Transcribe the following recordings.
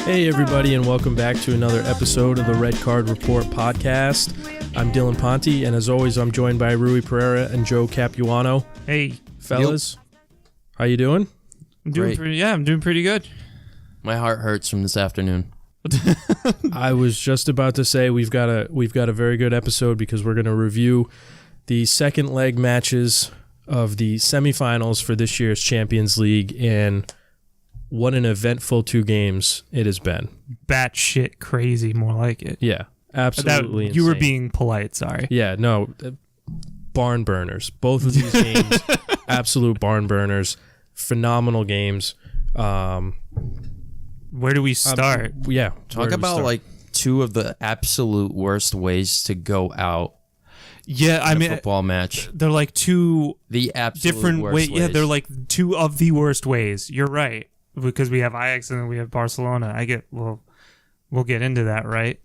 Hey everybody, and welcome back to another episode of the Red Card Report podcast. I'm Dylan Ponte, and as always, I'm joined by Rui Pereira and Joe Capuano. Hey, fellas, how you doing? I'm doing pretty good. My heart hurts from this afternoon. I was just about to say we've got a very good episode because we're going to review the second leg matches of the semi-finals for this year's Champions League, and what an eventful 2 games it has been. Batshit crazy, more like it. Yeah, absolutely insane. You were being polite, sorry. Yeah, no, barn burners. Both of these games, absolute barn burners. Phenomenal games. Where do we start? Talk about like 2 of the absolute worst ways to go out. Yeah, I mean, football match. They're like 2 the absolute different worst ways. ways. Yeah, they're like 2 of the worst ways. You're right, because we have Ajax and then we have Barcelona. We'll get into that, right?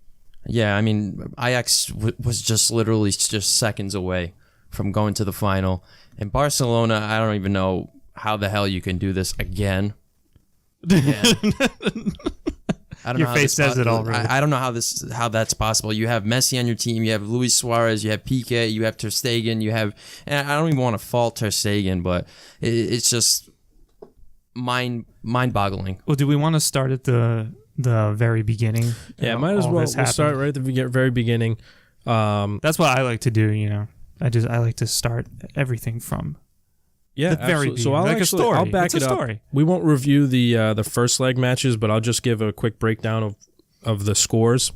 Yeah, I mean, Ajax was just literally just seconds away from going to the final, and Barcelona, I don't even know how the hell you can do this again. I don't your know face says it already. I don't know how that's possible. You have Messi on your team, you have Luis Suarez, you have Piqué, you have Ter Stegen, and I don't even want to fault Ter Stegen, but it's just mind-boggling. Well, do we want to start at the very beginning? Yeah, might as well. We'll start right at the very beginning. That's what I like to do. I like to start everything from. Yeah, very so I'll back it up. We won't review the first leg matches, but I'll just give a quick breakdown of the scores.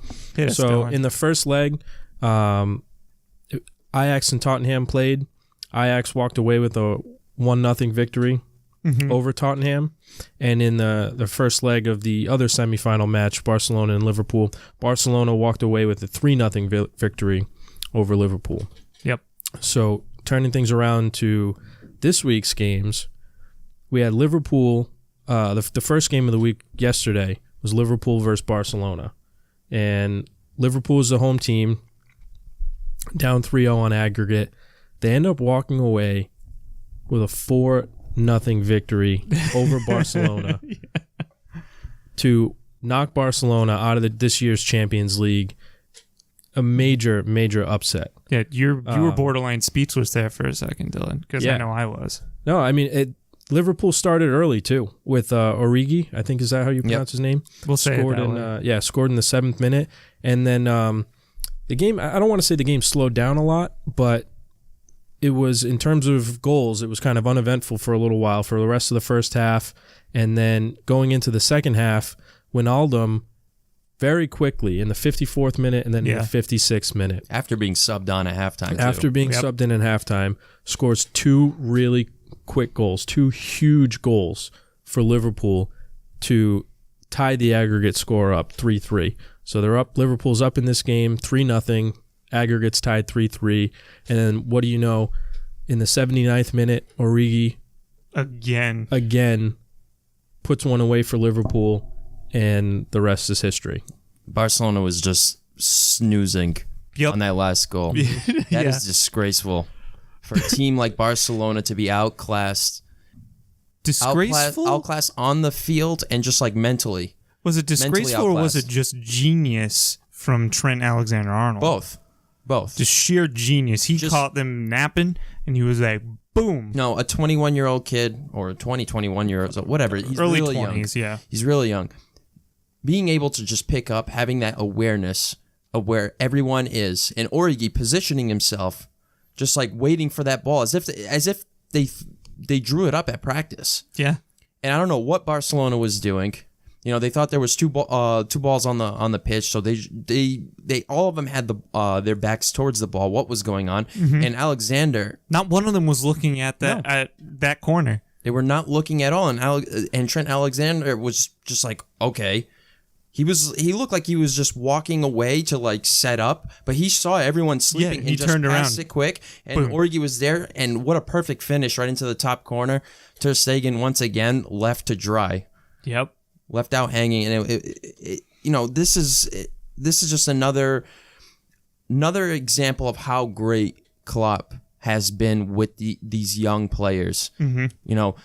So in the first leg, Ajax and Tottenham played. Ajax walked away with a 1-0 victory over Tottenham. And in the first leg of the other semifinal match, Barcelona and Liverpool, Barcelona walked away with a 3-0 victory over Liverpool. Yep. So turning things around to this week's games, we had Liverpool. The first game of the week yesterday was Liverpool versus Barcelona. And Liverpool is the home team, down 3-0 on aggregate. They end up walking away with a 4-0 victory over Barcelona to knock Barcelona out of this year's Champions League. A major, major upset. Yeah, you were borderline speechless there for a second, Dylan, because I know I was. No, I mean, Liverpool started early, too, with Origi. I think, is that how you pronounce his name? We'll say scored it that way. Scored in the 7th minute. And then the game, I don't want to say the game slowed down a lot, but it was, in terms of goals, it was kind of uneventful for a little while, for the rest of the first half. And then going into the second half, Wijnaldum very quickly in the 54th minute and then in the 56th minute. After being subbed on at halftime. Subbed in at halftime, scores 2 really quick goals, 2 huge goals for Liverpool to tie the aggregate score up 3-3. So they're up. Liverpool's up in this game 3-0. Aggregates tied 3-3. And then what do you know? In the 79th minute, Origi again puts one away for Liverpool. And the rest is history. Barcelona was just snoozing on that last goal. That is disgraceful. For a team like Barcelona to be outclassed. Disgraceful? Outclassed on the field and just like mentally. Was it disgraceful or was it just genius from Trent Alexander-Arnold? Both. Just sheer genius. He caught them napping and he was like, boom. No, a 21-year-old kid or a 21-year-old, whatever. He's early really 20s, young. Yeah. He's really young. Being able to just pick up, having that awareness of where everyone is, and Origi positioning himself, just like waiting for that ball, as if they drew it up at practice. Yeah. And I don't know what Barcelona was doing. You know, they thought there was two balls on the pitch, so they all of them had their backs towards the ball. What was going on? And Alexander, not one of them was looking at that corner. They were not looking at all, and Trent Alexander was just like, okay. He looked like he was just walking away to like set up, but he saw everyone sleeping and just turned passed around. It quick. And Origi was there, and what a perfect finish right into the top corner. Ter Stegen once again left to dry. Yep. Left out hanging, and this is just another example of how great Klopp has been with these young players. You know,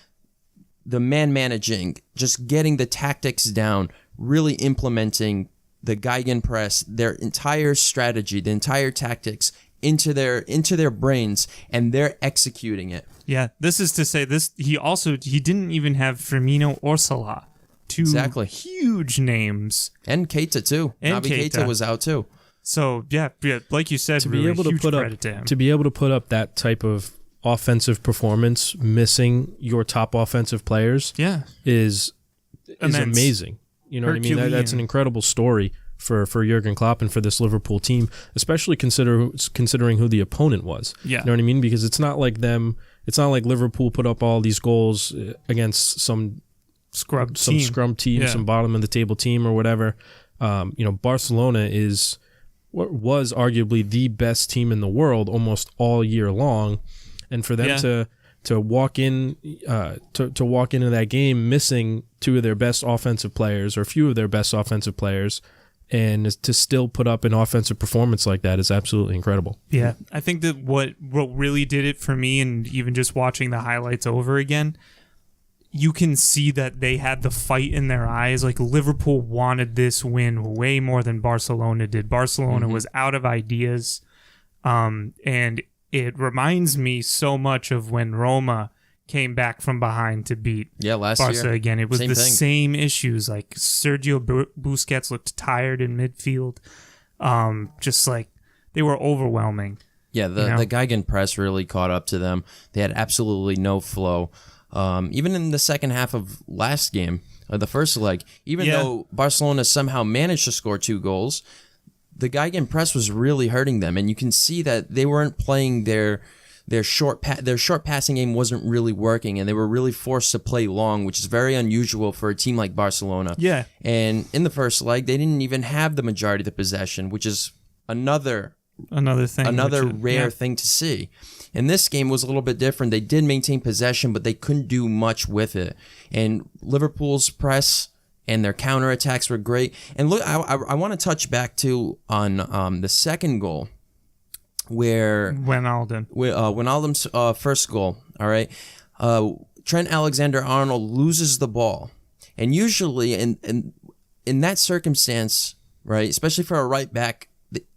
the man managing, just getting the tactics down, really implementing the Gegenpress, their entire strategy, the entire tactics into their brains, and they're executing it. Yeah, this is to say this. He didn't even have Firmino or Salah, two huge names, and Keita too. And Naby Keita was out too. So yeah, like you said, to really be able to huge put up credit to him. to be able to put up that type of offensive performance, missing your top offensive players, is amazing. You know what I mean? That's an incredible story for Jurgen Klopp and for this Liverpool team, especially considering who the opponent was. Yeah. You know what I mean? Because it's not like Liverpool put up all these goals against some scrum team, some bottom of the table team or whatever. Barcelona was arguably the best team in the world almost all year long, and for them to walk into that game missing two of their best offensive players or a few of their best offensive players, and to still put up an offensive performance like that is absolutely incredible. Yeah, I think that what really did it for me, and even just watching the highlights over again, you can see that they had the fight in their eyes. Like, Liverpool wanted this win way more than Barcelona did. Barcelona was out of ideas, and it reminds me so much of when Roma came back from behind to beat last Barca year. again. It was same issues. Like, Sergio Busquets looked tired in midfield. Just like they were overwhelming. Yeah, the Gegenpress really caught up to them. They had absolutely no flow. Even in the second half of last game, the first leg, though Barcelona somehow managed to score 2 goals, the Gegenpress was really hurting them, and you can see that they weren't playing their short passing game wasn't really working, and they were really forced to play long, which is very unusual for a team like Barcelona. Yeah. And in the first leg, they didn't even have the majority of the possession, which is another rare thing to see. And this game was a little bit different. They did maintain possession, but they couldn't do much with it. And Liverpool's press and their counterattacks were great. And look, I want to touch back too on the second goal, where Wijnaldum's first goal. All right, Trent Alexander-Arnold loses the ball, and usually in that circumstance, right, especially for a right back,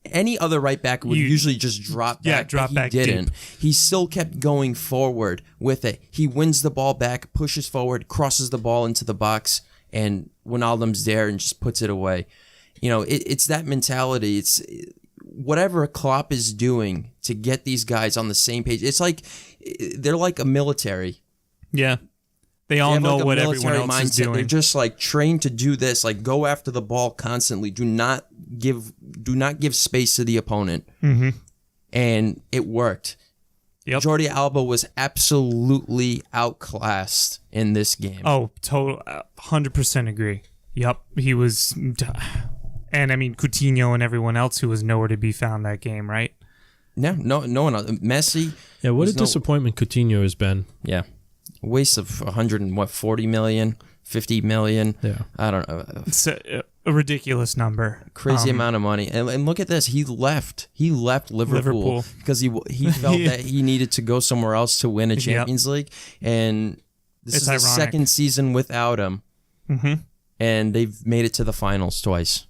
any other right back would usually just drop back. He didn't. Deep. He still kept going forward with it. He wins the ball back, pushes forward, crosses the ball into the box, and Wijnaldum's there and just puts it away. It's that mentality. It's whatever Klopp is doing to get these guys on the same page. It's like they're like a military. Yeah. They all know what everyone else mindset. Is doing. They're just like trained to do this, like go after the ball constantly. Do not give space to the opponent. Mm-hmm. And it worked. Yep. Jordi Alba was absolutely outclassed in this game. Oh, total 100% agree. Yep, he was, and I mean Coutinho and everyone else who was nowhere to be found that game, right? No one else. Messi. Yeah, what a disappointment Coutinho has been. Yeah. A waste of 40 million, 50 million. Yeah. I don't know. It's a ridiculous number. Crazy amount of money. And look at this. He left Liverpool. Because he felt that he needed to go somewhere else to win a Champions League. And this is ironic. The second season without him. Mm-hmm. And they've made it to the finals twice.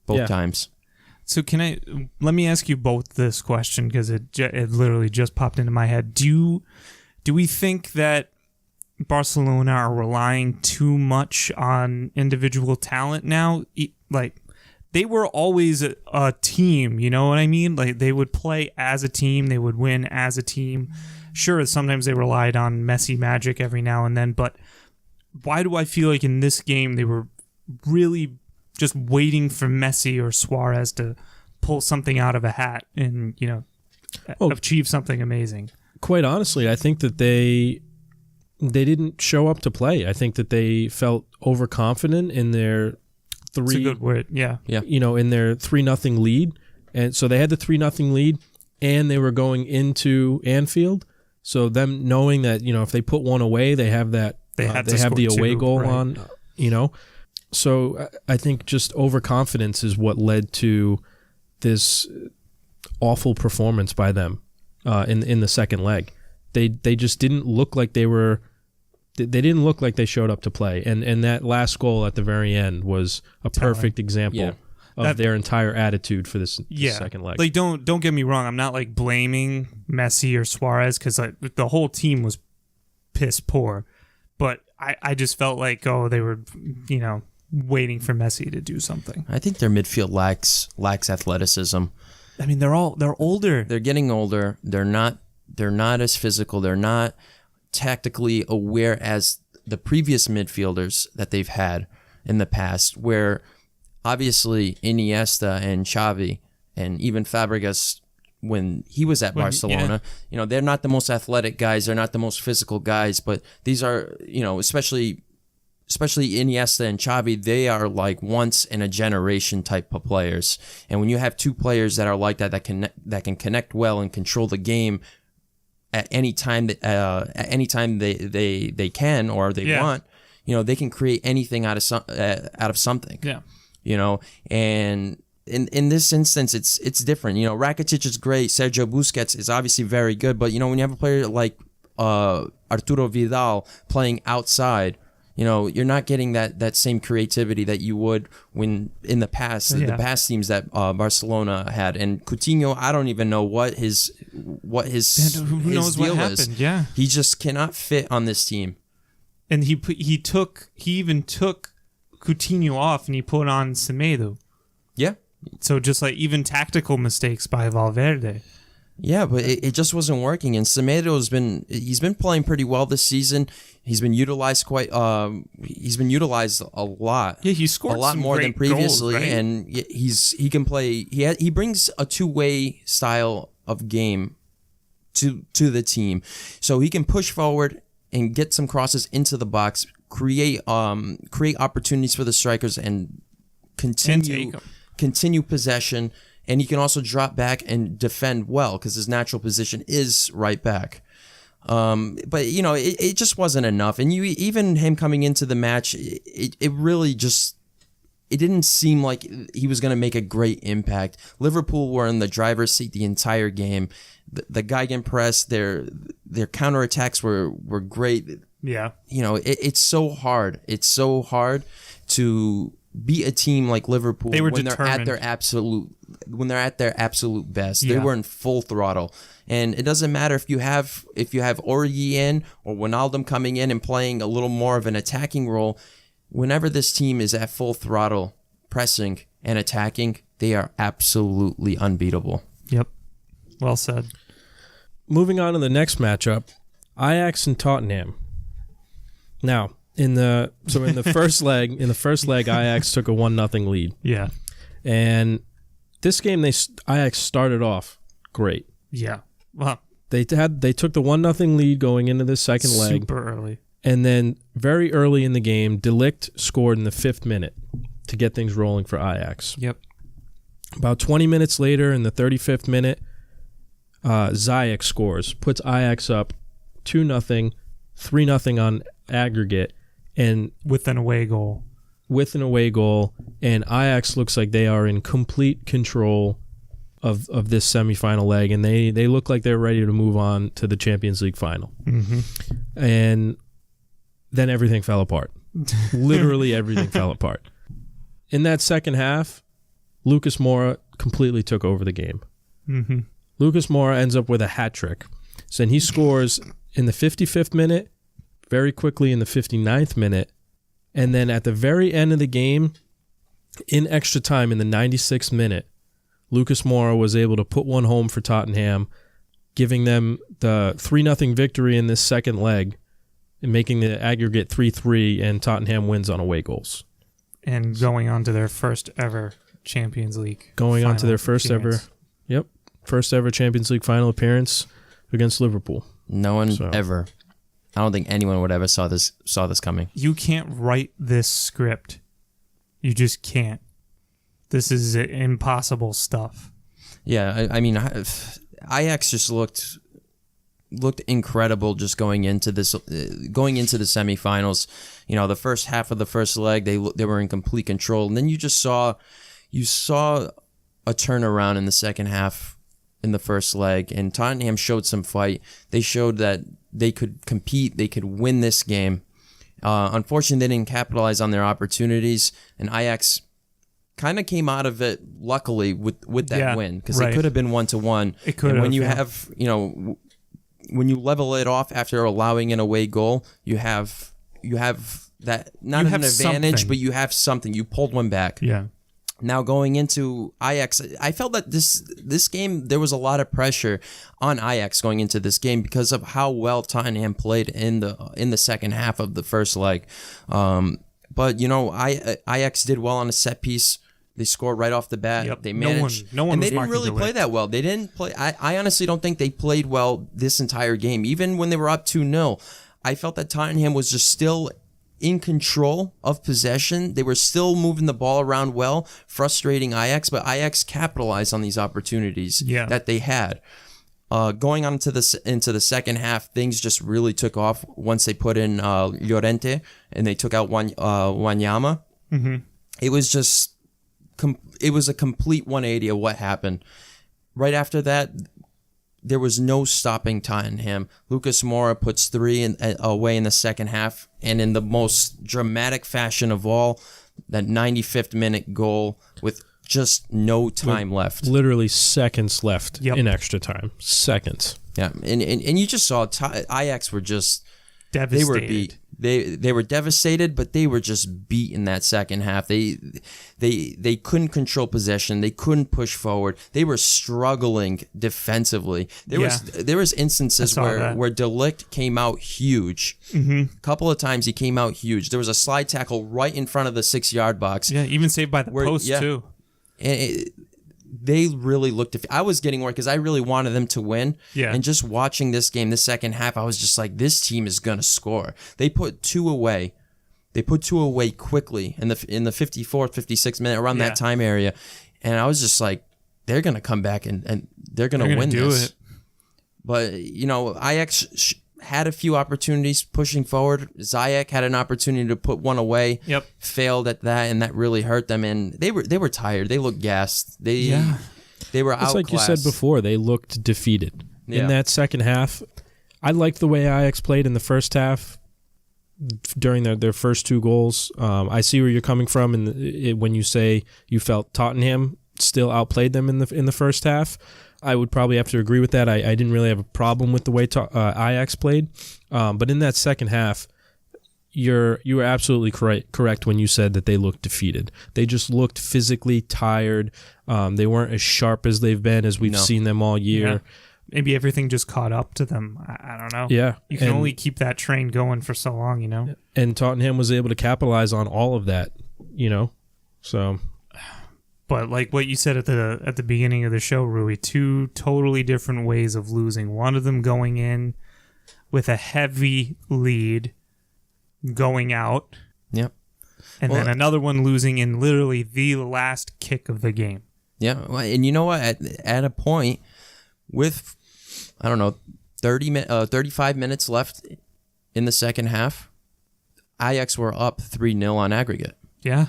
Both times. So let me ask you both this question, because it literally just popped into my head. Do we think that Barcelona are relying too much on individual talent now? Like, they were always a team, you know what I mean? Like, they would play as a team, they would win as a team. Sure, sometimes they relied on Messi magic every now and then, but why do I feel like in this game they were really just waiting for Messi or Suarez to pull something out of a hat and, achieve something amazing? Quite honestly, I think that they didn't show up to play. I think that they felt overconfident in their That's a good word. Yeah. In their 3-0 lead. And so they had the 3-0 lead and they were going into Anfield. So them knowing that, if they put one away, they have that they have the away goal on, So I think just overconfidence is what led to this awful performance by them in the second leg. They just didn't look like they were they didn't look like they showed up to play. And that last goal at the very end was a perfect example of their entire attitude for this second leg. Like, don't get me wrong. I'm not like blaming Messi or Suarez because the whole team was piss poor, but I just felt like they were waiting for Messi to do something. I think their midfield lacks athleticism. I mean, they're older. They're getting older. They're not as physical. They're not tactically aware as the previous midfielders that they've had in the past, where obviously Iniesta and Xavi and even Fabregas, when he was at Barcelona, they're not the most athletic guys. They're not the most physical guys, but these are, especially Iniesta and Xavi, they are like once in a generation type of players. And when you have two players that are like that can connect well and control the game at any time they can or they want, they can create anything out of something. Yeah. And in this instance, it's different. Rakitic is great. Sergio Busquets is obviously very good, but when you have a player like Arturo Vidal playing outside, you're not getting that same creativity that you would when in the past, the past teams that Barcelona had. And Coutinho, I don't even know what his who knows deal what happened. is. Yeah, he just cannot fit on this team. And he even took Coutinho off and he put on Semedo. Yeah. So just like even tactical mistakes by Valverde. Yeah, but it just wasn't working. And Semedo's been playing pretty well this season. He's been utilized a lot. Yeah, he scored a lot some more great than previously, goals, right? and he can play. He brings a two-way style of game to the team, so he can push forward and get some crosses into the box, create opportunities for the strikers, and continue possession. And he can also drop back and defend well because his natural position is right back. But it just wasn't enough. And even him coming into the match, it really just it didn't seem like he was going to make a great impact. Liverpool were in the driver's seat the entire game. The Gegenpress, their counterattacks were great. Yeah, it's so hard. It's so hard to beat a team like Liverpool when they're at their absolute best. Yeah. They were in full throttle. And it doesn't matter if you have Origi in or Wijnaldum coming in and playing a little more of an attacking role. Whenever this team is at full throttle, pressing and attacking, they are absolutely unbeatable. Yep. Well said. Moving on to the next matchup, Ajax and Tottenham. Now, in the first leg, Ajax took a 1-0 lead. Yeah. And this game, Ajax started off great. Yeah. Well, they took the 1-0 lead going into the second leg. Super early. And then very early in the game, De Ligt scored in the 5th minute to get things rolling for Ajax. Yep. About 20 minutes later, in the 35th minute, Ziyech scores, puts Ajax up 2-0, 3-0 on aggregate. And with an away goal, and Ajax looks like they are in complete control of this semifinal leg, and they look like they're ready to move on to the Champions League final. Mm-hmm. And then everything fell apart. Literally everything fell apart. In that second half, Lucas Moura completely took over the game. Mm-hmm. Lucas Moura ends up with a hat trick. So then he scores in the 55th minute, very quickly in the 59th minute, and then at the very end of the game, in extra time in the 96th minute, Lucas Moura was able to put one home for Tottenham, giving them the 3-0 victory in this second leg and making the aggregate 3-3, and Tottenham wins on away goals. And going on to their first ever Champions League. First ever Champions League final appearance against Liverpool. No one ever. I don't think anyone would ever saw this coming. You can't write this script. You just can't. This is impossible stuff. Yeah, I mean, Ajax just looked incredible just going into the semifinals. The first half of the first leg, they were in complete control, and then you saw a turnaround in the second half in the first leg, and Tottenham showed some fight. They showed that they could compete, they could win this game, Unfortunately, they didn't capitalize on their opportunities, and Ajax kind of came out of it luckily with that win, because it could have been 1-1. It could have. When you yeah. have, when you level it off after allowing an away goal, you have that, not an advantage, something. but you have something. You pulled one back. Yeah. Now going into Ajax, I felt that this game, there was a lot of pressure on Ajax going into this game because of how well Tottenham played in the second half of the first leg. But Ajax did well on a set piece. They scored right off the bat. Yep. They managed, no one and was they didn't really play that well. They didn't play. I honestly don't think they played well this entire game. Even when they were up 2-0, I felt that Tottenham was just still in control of possession. They were still moving the ball around well, frustrating Ajax, but Ajax capitalized on these opportunities that they had. Going on into the second half, things just really took off once they put in Llorente and they took out Wanyama. Mm-hmm. It was just it was a complete 180 of what happened. Right after that, there was no stopping Tottenham. Lucas Moura puts 3 away in the second half, and in the most dramatic fashion of all, that 95th minute goal with just no time left. Literally seconds left in extra time. Seconds. Yeah, and you just saw Ajax were just devastated. They were beat. They were devastated, but they were just beat in that second half. They couldn't control possession. They couldn't push forward. They were struggling defensively. There was instances where De Ligt came out huge. Mm-hmm. A couple of times he came out huge. There was a slide tackle right in front of the 6-yard box. Yeah, even saved by the post too. And they really looked. I was getting worried because I really wanted them to win. Yeah. And just watching this game, the second half, I was just like, this team is gonna score. They put 2 away. They put 2 away quickly in the 54th, 56th minute, around that time area, and I was just like, they're gonna come back and they're gonna win this. But Ajax had a few opportunities pushing forward. Ziyech had an opportunity to put one away. Yep. Failed at that, and that really hurt them. And they were tired. They looked gassed. They were outclassed. It's like you said before. They looked defeated in that second half. I liked the way Ajax played in the first half during their first 2 goals. I see where you're coming from, when you say you felt Tottenham still outplayed them in the first half. I would probably have to agree with that. I didn't really have a problem with the way Ajax played, but in that second half, you were absolutely correct when you said that they looked defeated. They just looked physically tired. They weren't as sharp as they've been, as we've seen them all year. Yeah. Maybe everything just caught up to them. I don't know. Yeah, you can only keep that train going for so long, And Tottenham was able to capitalize on all of that, so. But like what you said at the beginning of the show, Rui, 2 totally different ways of losing. One of them going in with a heavy lead, going out. Yep. And then another one losing in literally the last kick of the game. Yeah, and you know what? At a point with, 35 minutes left in the second half, Ajax were up 3-0 on aggregate. Yeah.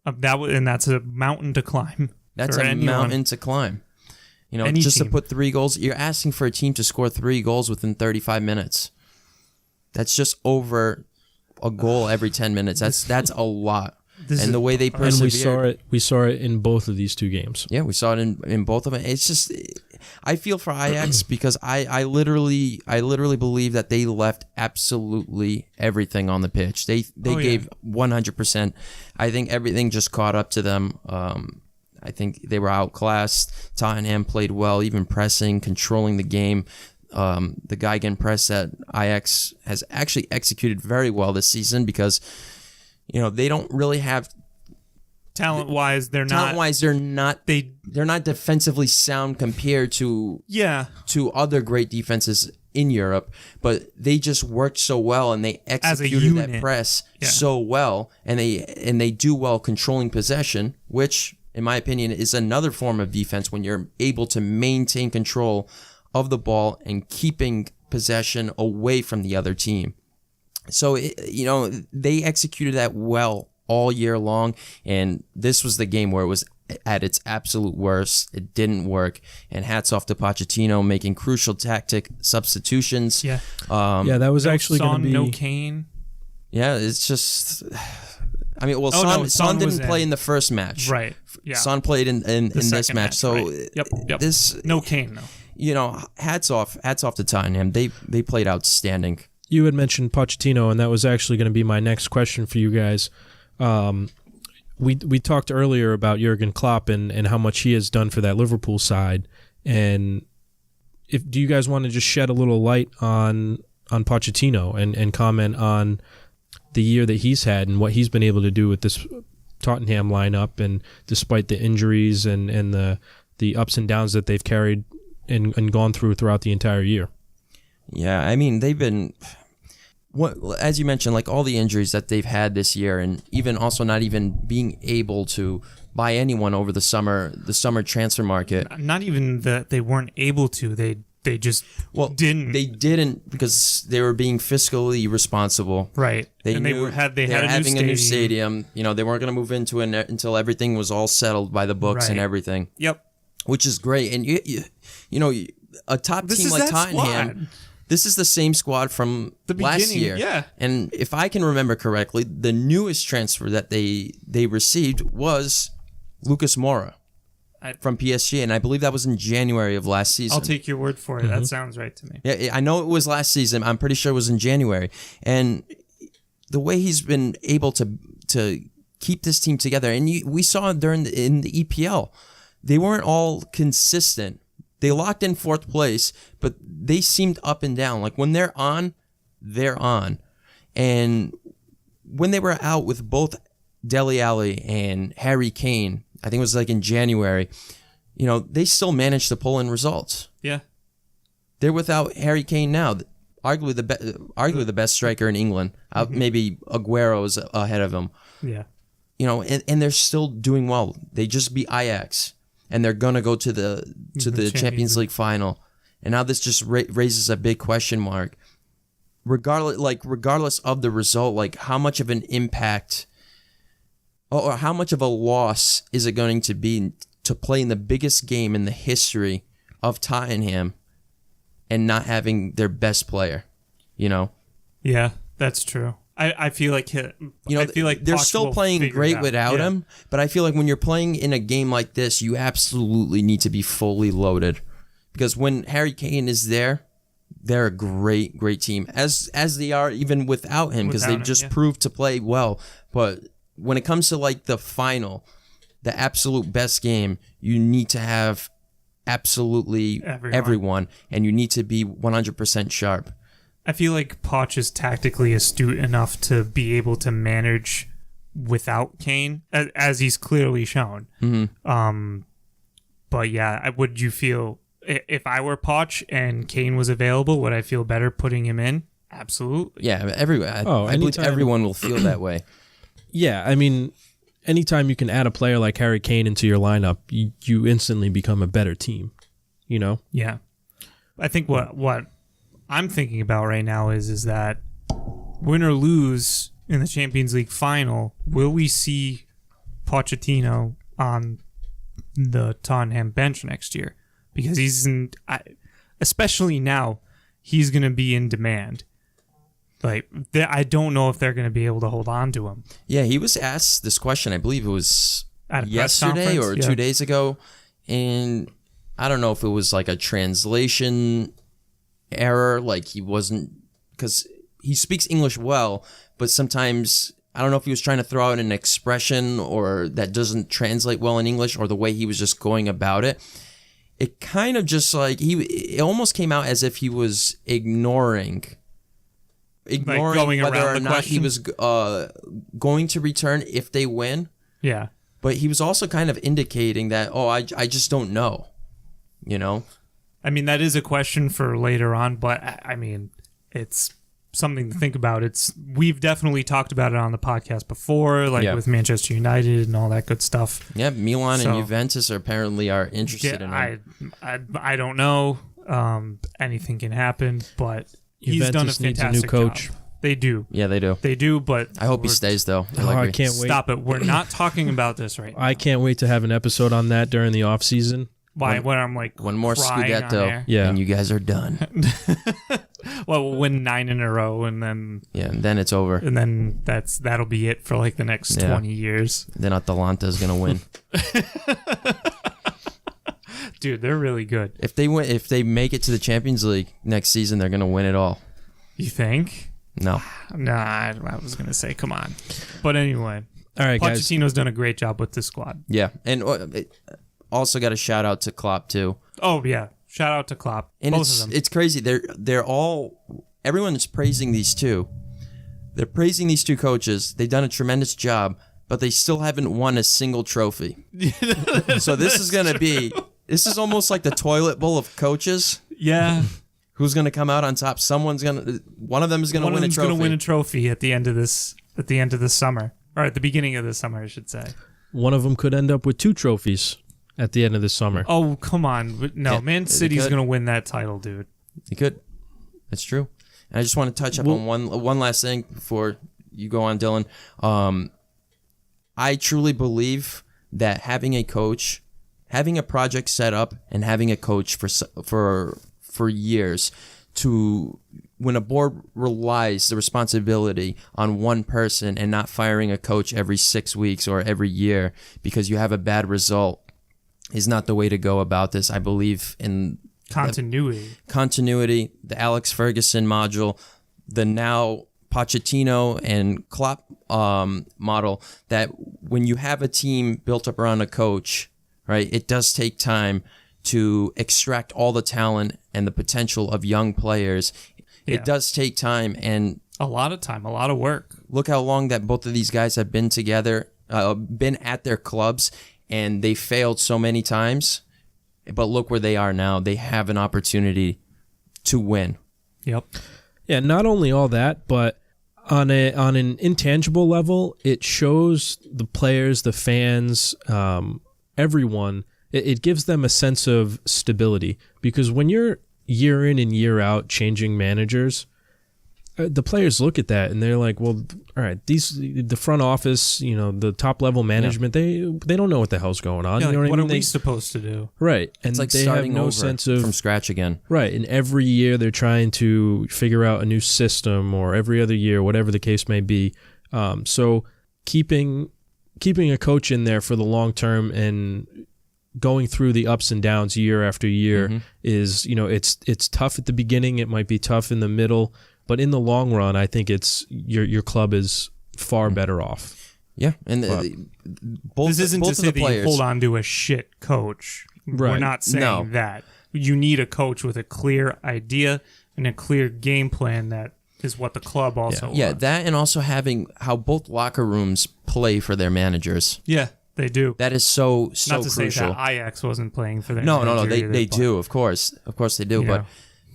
That's a mountain to climb. That's a mountain to climb. Just to put 3 goals. You're asking for a team to score 3 goals within 35 minutes. That's just over a goal every 10 minutes. That's a lot. And the way they persevered. And we saw it in both of these 2 games. Yeah, we saw it in both of them. It's just, I feel for Ajax because I literally believe that they left absolutely everything on the pitch. They gave 100%. I think everything just caught up to them. I think they were outclassed. Tottenham played well, even pressing, controlling the game. The Gegenpress that Ajax has actually executed very well this season because they don't really have talent-wise. They're not defensively sound compared to other great defenses in Europe, but they just worked so well and they executed that press so well, and they do well controlling possession, which in my opinion is another form of defense when you're able to maintain control of the ball and keeping possession away from the other team. So, they executed that well all year long, and this was the game where it was at its absolute worst. It didn't work, and hats off to Pochettino making crucial tactic substitutions. That was actually going to be... No Kane. Yeah, it's just. I mean, well, Oh, Son no, didn't was play in. in the first match. Right. Yeah. Son played in this second match. So right. Yep. this, No Kane though. you know, hats off to Tottenham. They played outstanding. You had mentioned Pochettino, and that was actually going to be my next question for you guys. We talked earlier about Jurgen Klopp and how much he has done for that Liverpool side. And do you guys want to just shed a little light on Pochettino and comment on the year that he's had and what he's been able to do with this Tottenham lineup, and despite the injuries and the ups and downs that they've carried and gone throughout the entire year? Yeah, I mean, they've been, as you mentioned, like all the injuries that they've had this year, and even also not even being able to buy anyone over the summer transfer market. Not even that they weren't able to. They just didn't. They didn't because they were being fiscally responsible. Right. They and knew they were having a new stadium. You know, they weren't going to move into it until everything was all settled by the books and everything. Yep. Which is great. And you know, a top team like Tottenham. This is the same squad from the last year. Yeah. And if I can remember correctly, the newest transfer that they received was Lucas Moura from PSG, and I believe that was in January of last season. I'll take your word for it. That sounds right to me. Yeah, I know it was last season. I'm pretty sure it was in January. And the way he's been able to keep this team together, and we saw in the EPL, they weren't all consistent. They locked in 4th place, but they seemed up and down. Like when they're on, they're on. And when they were out with both Dele Alli and Harry Kane, I think it was like in January, you know, they still managed to pull in results. Yeah. They're without Harry Kane now, arguably the best striker in England. Maybe Aguero is ahead of him. Yeah. You know, and they're still doing well. They just beat Ajax, and they're gonna go to the Champions League final. And now this just raises a big question mark. Regardless of the result, like how much of an impact or how much of a loss is it going to be to play in the biggest game in the history of Tottenham and not having their best player, you know? Yeah, that's true. I feel like I feel like they're Poch still will playing figure great it out. without him, but I feel like when you're playing in a game like this, you absolutely need to be fully loaded, because when Harry Kane is there, they're a great team, as they are even without him, because they've just proved to play well. But when it comes to like the final, the absolute best game, you need to have absolutely everyone, and you need to be 100% sharp. I feel like Poch is tactically astute enough to be able to manage without Kane, as he's clearly shown. Mm-hmm. But yeah, would you feel, if I were Poch and Kane was available, would I feel better putting him in? Absolutely. Yeah, I believe everyone will feel that way. Yeah, I mean, anytime you can add a player like Harry Kane into your lineup, you instantly become a better team, you know? Yeah. I think what I'm thinking about right now is that win or lose in the Champions League final, will we see Pochettino on the Tottenham bench next year? Because especially now, he's going to be in demand. Like, I don't know if they're going to be able to hold on to him. Yeah, he was asked this question, I believe it was yesterday or 2 days ago, and I don't know if it was like a translation error, like he wasn't, because he speaks English well, but sometimes I don't know if he was trying to throw out an expression or that doesn't translate well in English, or the way he was just going about it. It kind of just like it almost came out as if he was ignoring going whether around or the not he question? was going to return if they win. Yeah. But he was also kind of indicating that, I just don't know, you know? I mean, that is a question for later on, but I mean, it's something to think about. We've definitely talked about it on the podcast before, with Manchester United and all that good stuff. Yeah, Milan and Juventus apparently are interested in him. I don't know. Anything can happen, but he's done a Juventus needs a fantastic new coach. job. They do. Yeah, they do. They do, but I hope he stays, though. I can't wait. Stop it. We're not talking about this right now. I can't wait to have an episode on that during the off season. When I'm like one more crying on Scudetto, air. Yeah. and you guys are done. Well, we'll win 9 in a row, and then it's over. And then that'll be it for like the next 20 years. Then Atalanta's gonna win. Dude, they're really good. If they make it to the Champions League next season, they're gonna win it all. You think? No. Nah, I was gonna say, come on. But anyway, all right, guys. Pochettino's done a great job with this squad. Yeah, and also got a shout out to Klopp too. Oh yeah, shout out to Klopp. And Both of them. It's crazy. They're all, everyone is praising these two. They're praising these two coaches. They've done a tremendous job, but they still haven't won a single trophy. So this is almost like the toilet bowl of coaches. Yeah. Who's going to come out on top? One of them is going to win a trophy. Going to win a trophy at the end of this summer, or at the beginning of the summer, I should say. One of them could end up with 2 trophies at the end of this summer. Oh, come on. No, Man City's going to win that title, dude. They could. That's true. And I just want to touch up on one last thing before you go on, Dylan. I truly believe that having a coach, having a project set up, and having a coach for years, to when a board relies the responsibility on one person and not firing a coach every 6 weeks or every year because you have a bad result, is not the way to go about this. I believe in continuity, the Alex Ferguson module, the now Pochettino and Klopp model, that when you have a team built up around a coach, right, it does take time to extract all the talent and the potential of young players. Yeah. It does take time, and a lot of work. Look how long that both of these guys have been together, been at their clubs, and they failed so many times. But look where they are now. They have an opportunity to win. Yep. Yeah, not only all that, but on an intangible level, it shows the players, the fans, everyone. It gives them a sense of stability, because when you're year in and year out changing managers, the players look at that and they're like, well, all right, the front office, the top level management, they don't know what the hell's going on. Yeah, you know what I mean? are we supposed to do? Right. And it's like they starting have no over sense of from scratch again. Right. And every year they're trying to figure out a new system, or every other year, whatever the case may be. So keeping a coach in there for the long term and going through the ups and downs year after year is, it's tough at the beginning. It might be tough in the middle, but in the long run, I think it's your club is far better off. Yeah, and this isn't to say that you hold on to a shit coach. Right. We're not saying that. You need a coach with a clear idea and a clear game plan. That is what the club also wants. Yeah, that, and also having how both locker rooms play for their managers. Yeah. They do. That is so Not to crucial. say that Ajax wasn't playing for their No. They They do, of course. Of course they do. Yeah.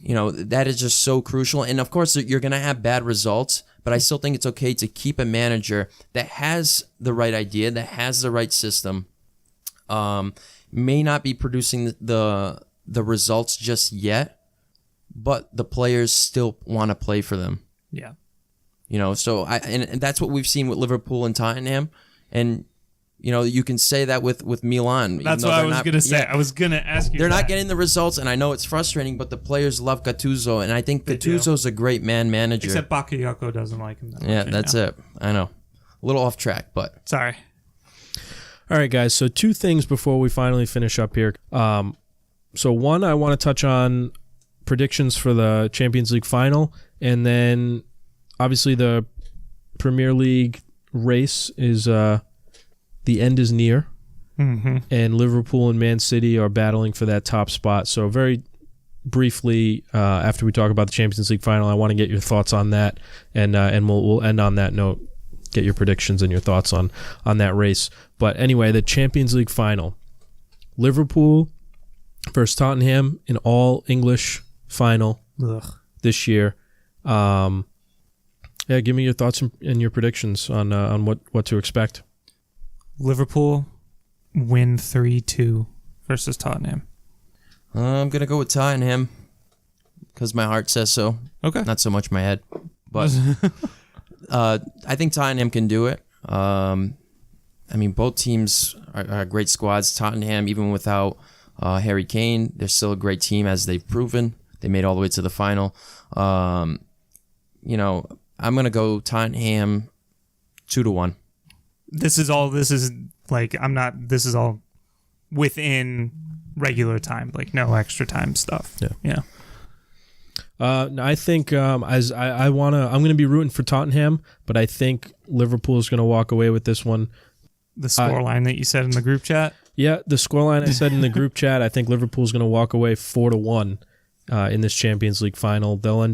But, that is just so crucial. And, of course, you're going to have bad results. But I still think it's okay to keep a manager that has the right idea, that has the right system, may not be producing the results just yet, but the players still want to play for them. Yeah. So and that's what we've seen with Liverpool and Tottenham. And, you can say that with Milan. That's what I was going to say. I was going to ask you. They're not getting the results, and I know it's frustrating, but the players love Gattuso, and I think Gattuso's a great manager. Except Bakayoko doesn't like him that much. Yeah, that's it. I know. A little off track, but... Sorry. All right, guys. So 2 things before we finally finish up here. So one, I want to touch on predictions for the Champions League final, and then obviously the Premier League race is... the end is near, and Liverpool and Man City are battling for that top spot. So very briefly, after we talk about the Champions League final, I want to get your thoughts on that, and we'll end on that note. Get your predictions and your thoughts on that race. But anyway, the Champions League final, Liverpool versus Tottenham, in all English final this year. Yeah, give me your thoughts and your predictions on what to expect. Liverpool win 3-2 versus Tottenham. I'm going to go with Tottenham because my heart says so. Okay. Not so much my head. But I think Tottenham can do it. Both teams are great squads. Tottenham, even without Harry Kane, they're still a great team, as they've proven. They made all the way to the final. I'm gonna go Tottenham 2-1. This is all within regular time, like no extra time stuff. Yeah. I think I'm going to be rooting for Tottenham, but I think Liverpool is going to walk away with this one. The scoreline that you said in the group chat? Yeah, the scoreline I said in the group chat, I think Liverpool is going to walk away 4-1 in this Champions League final. They'll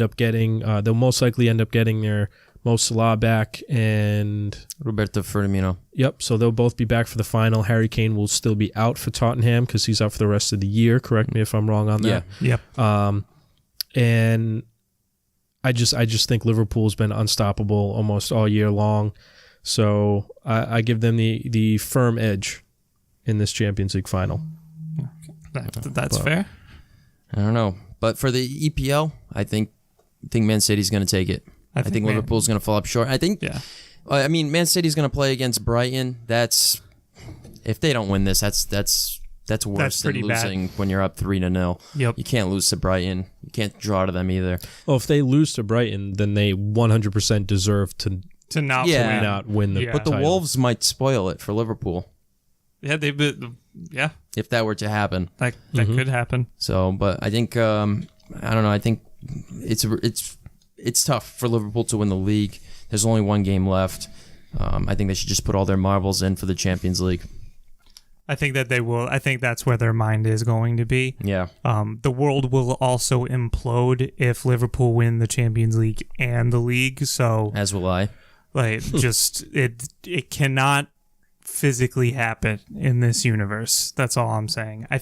most likely end up getting their Mo Salah back and Roberto Firmino. Yep, so they'll both be back for the final. Harry Kane will still be out for Tottenham because he's out for the rest of the year. Correct me if I'm wrong on that. Yeah. Yep. And I just think Liverpool's been unstoppable almost all year long. So I give them the firm edge in this Champions League final. That's fair. I don't know. But for the EPL, I think Man City's going to take it. I think Liverpool's going to fall up short. I think, Man City's going to play against Brighton. If they don't win this, that's worse than losing when you're up 3-0. Yep. You can't lose to Brighton. You can't draw to them either. Well, if they lose to Brighton, then they 100% deserve to not win the But the title. Wolves might spoil it for Liverpool. Yeah, If that were to happen. That could happen. So, but I think, I don't know, I think it's tough for Liverpool to win the league. There's only one game left. I think they should just put all their marbles in for the Champions League. I think that they will. I think that's where their mind is going to be. Yeah. The world will also implode if Liverpool win the Champions League and the league. So as will I. It cannot physically happen in this universe. That's all I'm saying. I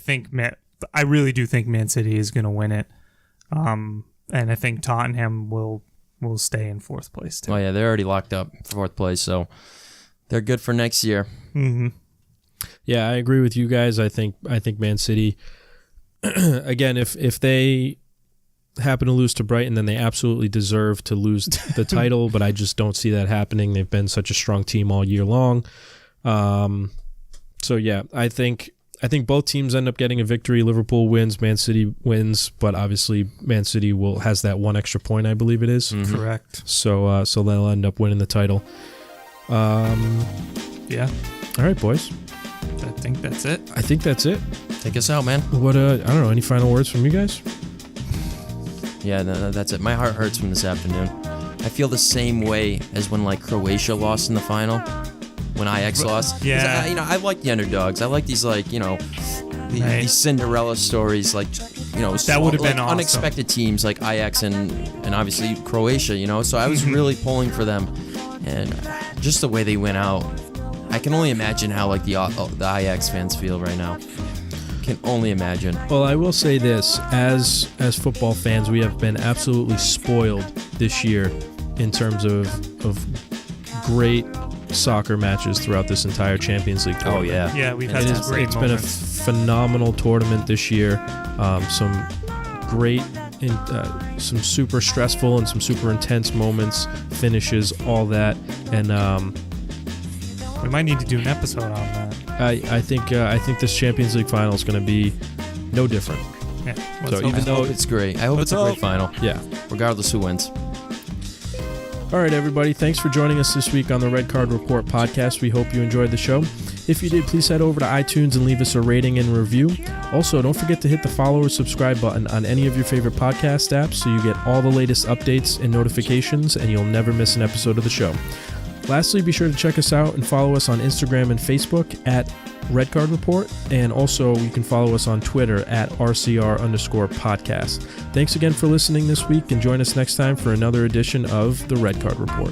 really do think Man City is going to win it. And I think Tottenham will stay in fourth place too. Oh yeah, they're already locked up for fourth place, so they're good for next year. Mm-hmm. Yeah, I agree with you guys. I think Man City, again, if they happen to lose to Brighton, then they absolutely deserve to lose the title, but I just don't see that happening. They've been such a strong team all year long. So yeah, I think both teams end up getting a victory. Liverpool wins, Man City wins, but obviously Man City has that one extra point, I believe it is. Mm-hmm. Correct. So they'll end up winning the title. Yeah. All right, boys. I think that's it. Take us out, man. What? I don't know. Any final words from you guys? Yeah, no, that's it. My heart hurts from this afternoon. I feel the same way as when Croatia lost in the final, when Ajax lost. Yeah. I like the underdogs. I like these these Cinderella stories, that would have been awesome. Unexpected teams like Ajax and obviously Croatia. So I was really pulling for them, and just the way they went out, I can only imagine how the Ajax fans feel right now. Can only imagine. Well, I will say this: as football fans, we have been absolutely spoiled this year in terms of great soccer matches throughout this entire Champions League tournament. Oh yeah, yeah, we've had some great It's moments. been a phenomenal tournament this year. Some great, some super stressful and some super intense moments, finishes, all that, and we might need to do an episode on that. I think this Champions League final is going to be no different. Yeah. So I hope it's great. I hope it's a great final. Yeah. Regardless who wins. All right, everybody. Thanks for joining us this week on the Red Card Report podcast. We hope you enjoyed the show. If you did, please head over to iTunes and leave us a rating and review. Also, don't forget to hit the follow or subscribe button on any of your favorite podcast apps so you get all the latest updates and notifications and you'll never miss an episode of the show. Lastly, be sure to check us out and follow us on Instagram and Facebook at Red Card Report, and also you can follow us on Twitter at RCR_podcast. Thanks again for listening this week, and join us next time for another edition of the Red Card Report.